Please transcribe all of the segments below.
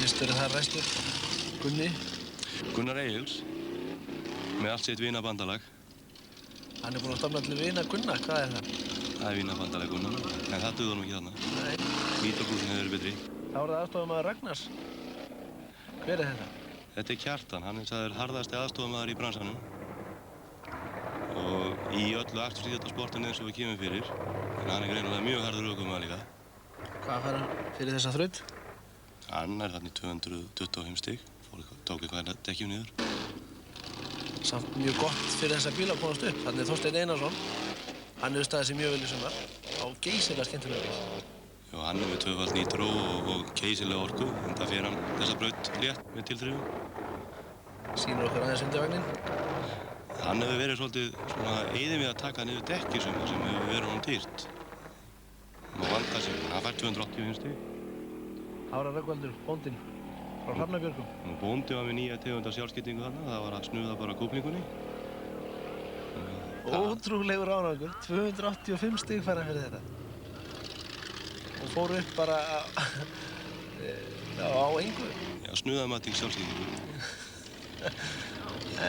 Fyrstur er það ræstur. Gunni. Gunnar Egils, með allt sitt vinabandalag. Hann er búinn að stofna til vina Gunna, hvað er það? Það er vinabandalag Gunnar, en það duður nú ekki þarna. Nei. Mítrobrúsin hefur verið betri. Þá er það aðstofamaður Ragnars. Hver er þetta? Þetta er Kjartan, hann er sagður harðasti aðstofamaður í bransanum. Og í öllu akstursíþjóttasportinu eins og við kemum fyrir. En hann er greinilega mjög harður ökumaður líka. Hvað fær hann fyrir þessa þraut? Hann er þarna í 225 stig. Tók eitthvað dekkjum niður. Samt mjög gott fyrir þessa bíla að komast upp. Þannig Þorsteinn Einarsson. Hann hefur staðið sig mjög vel í sumar. Á geysilega skemmtilega bíl. Já, hann er með tvöfalt nýtró og geysilega orku. En það fer hann þessa braut létt með tilþrifum. Sýnir okkur aðeins undirvagnin. Hann hefur verið svolítið svona eyðið við að taka niður dekki sem hefur verið honum dýrt. Má vanda sig. Hann fær 285 stig. Ára Rögnvaldur, bóndinn. Frá Hrafnabjörgum. Og bóndi var með nýja tegunda sjálfskiptingu þarna, það var að snuða bara kúplingunni. Ótrúlegur árangur, 285 stig fær hann fyrir þetta. Og fór upp bara á engu. Já, snuðamatík sjálfskiptingu.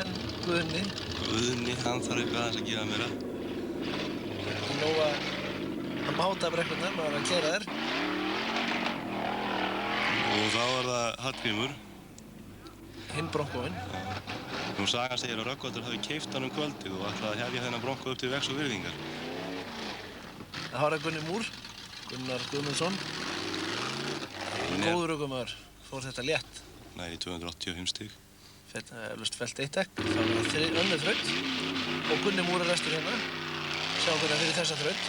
En Guðni? Guðni, hann þarf eitthvað aðeins að gera meira. Hann nóg að máta brekkurnar, maður að keyra þær. Og þá var það Hallgrímur. Hinn bronkóinn. Nú sagan segir að Rögnvaldur hafi keypt hann kvöldið og ætlaði að hefja þennan bronkó upp til vegs og virðingar. Það var Gunni Múr, Gunnar Guðmundsson. Góður ökumaður, fór þetta létt. Nei, 285 stig. Eflaust fellt eitt dekk, þá var það önnur þraut. Og Gunni Múr er restur hérna. Sjáum hvernig fyrir þessa þraut.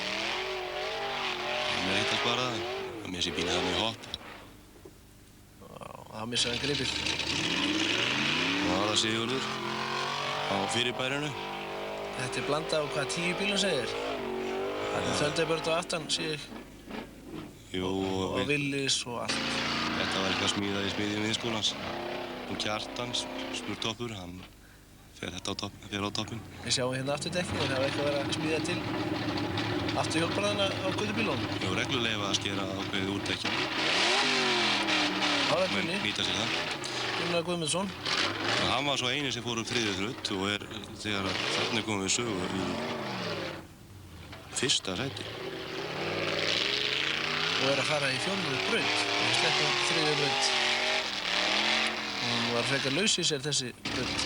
Hann er eitt að spara það. Það missi bílið hann í hopp. Það missar hann gripið. Og það var það Sigurður á fyrirbærinu. Þetta er blanda á hvað 10 bílum segir. Það er Thunderbird og aftan, sé ég. Jú, og Willys og allt. Þetta var eitthvað smíðað í smiðjum viðskólans. Og Kjartan, smurtoppur, hann fer á toppinn. Við sjáum hérna afturdekkin, það var eitthvað verið að smíða til afturhjólbarðana á gödubílunum. Jú, reglulega var að skera ákveðið úr dekkjum. Það var Gunni. Nýta sér það. Gunnar Guðmundsson. Hann var svo eini sem fór upp þriðju þraut og er þegar þarna komum við sögu í fyrsta sæti. Og er að fara í fjórðu braut. Við sleppum þriðju braut. Hún var frekar laus í sér þessi braut.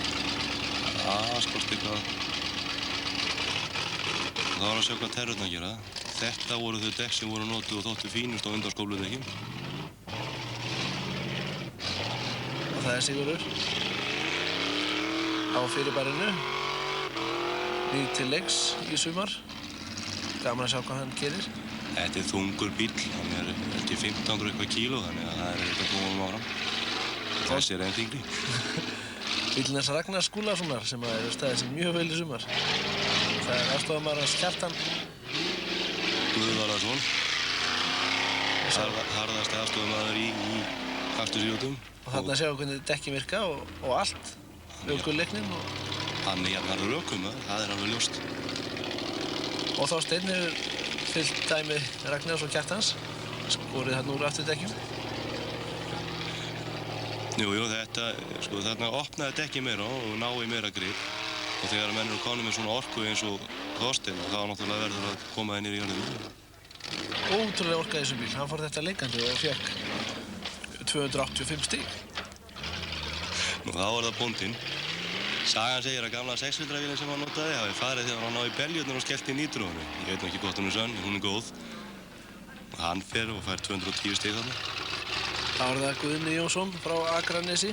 Já, skorti eitthvað. Það var að sjá hvað terrurnar gera. Þetta voru þau dekk sem voru notuð og þóttu fínust á undanskófludekkjum. Og það er Sigurður á fyrirbærinu. Nýr til leiks í sumar. Gaman að sjá hvað hann gerir. Þetta er þungur bíll. Hann er 1500 eitthvað kíló, þannig að það er eitthvað tómum áram. Þessi er einn þingri. Bíllinn hans Ragnars Skúlasonar sem eru staðið sig mjög vel í sumar. Það er aðstofamaður hans Kjartan. Guðvarðarsson. Harðasti aðstofamaður í akstursíþróttum. Og þarna sjáum við hvernig dekkin virka og allt. Ökuleiknin og... Hann er jafnharður ökumaður, það er alveg ljóst. Og Þorsteinn hefur fyllt dæmi Ragnars og Kjartans. Skorið þarna úr afturdekkjum. Jú, þetta, sko, þarna opnaði dekki meira og nái meira grip. Og þegar menn eru konum með svona orku eins og Þorsteinn, þá náttúrulega verður að koma þeir niður í jörðina. Ótrúlega orka í þessum bíl. Hann fór þetta leikandi og fekk 285 stig. Nú, þá var það bóndinn. Sagan segir að gamla 6-vildravílinn sem hann notaði hafi farið þegar hann náði beljurnar og skellt í nýtrónu. Ég veit nú ekki hvort hún er sönn, en hún er góð. Og hann fer og fær 210 stig þarna. Þá er það Guðni Jónsson frá Akranesi.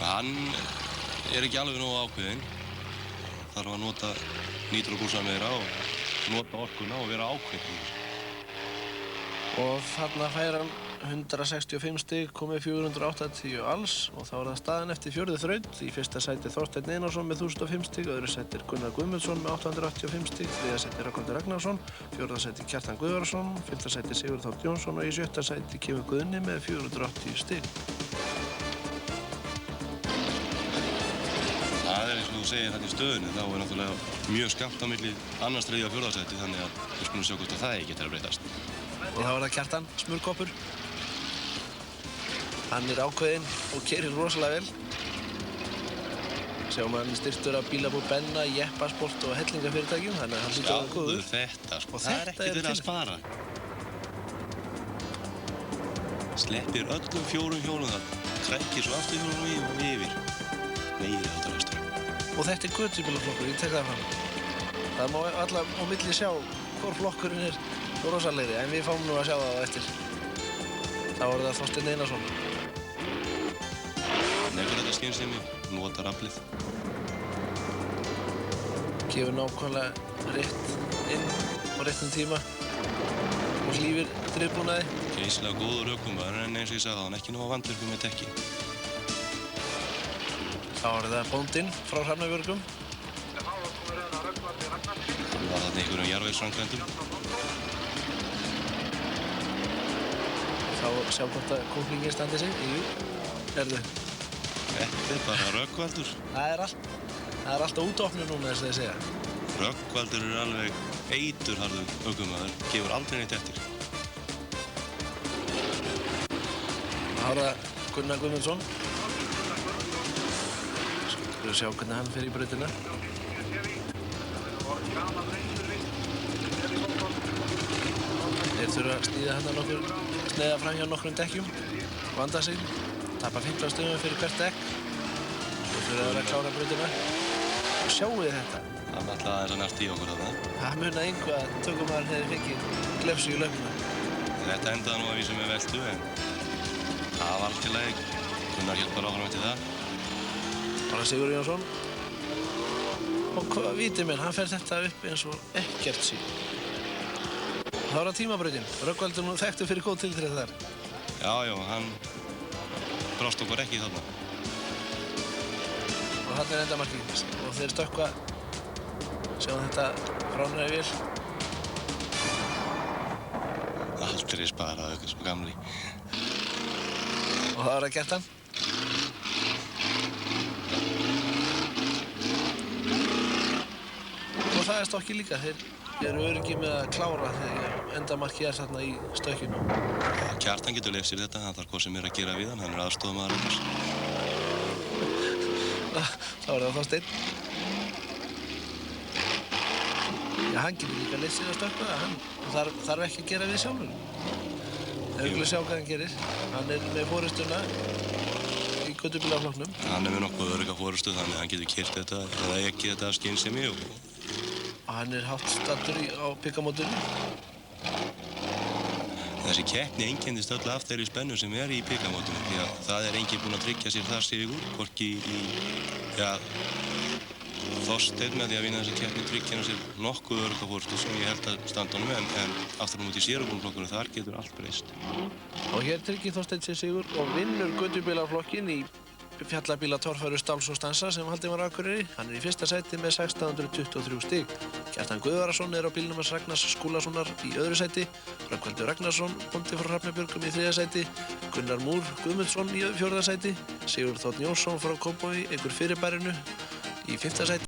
Hann er ekki alveg nógu ákveðinn. Þarf að nota nýtróbrúsa meira og nota orkuna og vera ákveðinn. Og þarna fær hann 165 stig, komið 480 alls og þá er það staðan eftir fjórðu þraut. Í fyrsta sæti Þorsteinn Einarsson með 1005 stig, öðru sæti Gunnar Guðmundsson með 885 stig, þriðja sæti Rögnvaldur Ragnarsson, fjórða sæti Kjartan Guðvarðarsson, fimmta sæti Sigurður Þór Jónsson og í sjötta sæti kemur Guðni með 480 stig. Það er eins og þú segir þetta í stöðunni, þá er náttúrulega mjög skammt á milli annars, þriðja og fjórða sæti, þannig að við skulum sjá hvort að það ekki er að breytast. Og þá það Kjartan Smurkoppur. Hann ákveðinn og keyrir rosalega vel. Sjáum hann styrktur af bílabúð Benna, Jeppasport og hellingafyrirtækjum, þannig að hann hlýtur að vera góður. Sjáðu þetta, sko. Og Það þetta ekkert verið að spara. Sleppir öllum 4 hjólum þarna. Krækir svo aftur hjólum og yfir. Meiri áttar vestur. Og þetta götubílaflokkur, ég tek það fram. Það má alla á milli sjá hvor flokkurinn rosalegri, en við fáum nú að sjá það á eftir. Þá það Þorsteinn Einarsson. Nefnir þetta skynsemi, notar aflið. Gefur nákvæmlega rétt inn á réttum tíma og hlífir drifbúnaði. Geysilega góður ökumaður, en eins og ég sagði það, hann ekki nóg vandvirkum með dekki. Þá það bóndinn frá Hrafnabjörgum. Hann var þarna einhverjum jarðvegsframkvæmdum. Þá sjá hvort að kúplingin standi sig. Jú, herðu. Þetta bara Rögnvaldur. Það allt á útopnu núna, þess að ég segja. Rögnvaldur alveg eiturharður ökumaður, gefur aldrei neitt eftir. Þá það Gunnar Guðmundsson. Skulum sjá hvernig hann fer í brautina. Þeir þurfa að sneiða fram hjá nokkrum dekkjum, vanda sig, tapa 15 stöðum fyrir hvert dekk. Svo þurfa þeir að klára brautina. Og sjáu þið þetta. Hann ætlaði aðeins að nært í okkur þarna. Það munaði einhvað að tökumaðurinn hefði fengið glefsu í lögnuna. Þetta endaði nú að vísa með veltu, en það var allt í lagi. Gunnar hélt bara áfram eftir það. Bara Sigurður Jónsson. Og hvað vitið minn, hann fer þetta upp eins og ekkert sín. Þá það tímabrautin. Rögnvaldur nú þekktur fyrir góð tilþrif þar. Já, hann brást okkur ekki þarna. Og þarna endamarkið. Og þeir stökkva. Sjáum þetta fránaði vel. Aldrei sparað eitthvað svo gamli. Og það það Kjartan. Og það stokkið líka. Þeir eru öryggi með að klára þegar endamarkið þarna í stökkinu. Kjartan getur leyft sér þetta, hann þarf hvað sem að gera við hann aðstoðarmaður annars. Þá það Þorsteinn. Já, hann getur líka leyft sér að stökkva, hann þarf ekki að gera við sjálfur. Það er sjá hvað hann gerir. Hann með forystuna í götubílaflokknum. Hann með nokkuð örugga forystu, þannig að hann getur keyrt þetta eða ekki þetta af skynsemi og hann hátt staddur á pikamótunni. Þessi keppni einkennist öll af þeirri spennu sem í pikamótunum, því að það enginn búinn að tryggja sér þar sigur, hvorki í, Þorsteinn með því að vinna þessi keppni tryggja sér nokkuð örugga forystu sem ég held að standa honum, en aftur á móti í sérubúnflokkunum þar getur allt breyst. Og hér tryggir Þorsteinn sér sigur og vinnur götubílaflokkinn í fjallabíla torfæru Stáls og Stansa sem haldinn var á Akureyri. Hann í fyrsta sæti með 1623 stig. Kjartan Guðvarason á bílnum hans Ragnars Skúlasonar í öðru sæti. Rögnvaldur Ragnarsson, bóndi frá Hrafnabjörgum í þriðja sæti. Gunnar Múr Guðmundsson í fjórða sæti. Sigurður Þ. Jónsson frá Kópavogi, einhver fyrirbærinu í fimmta sæti.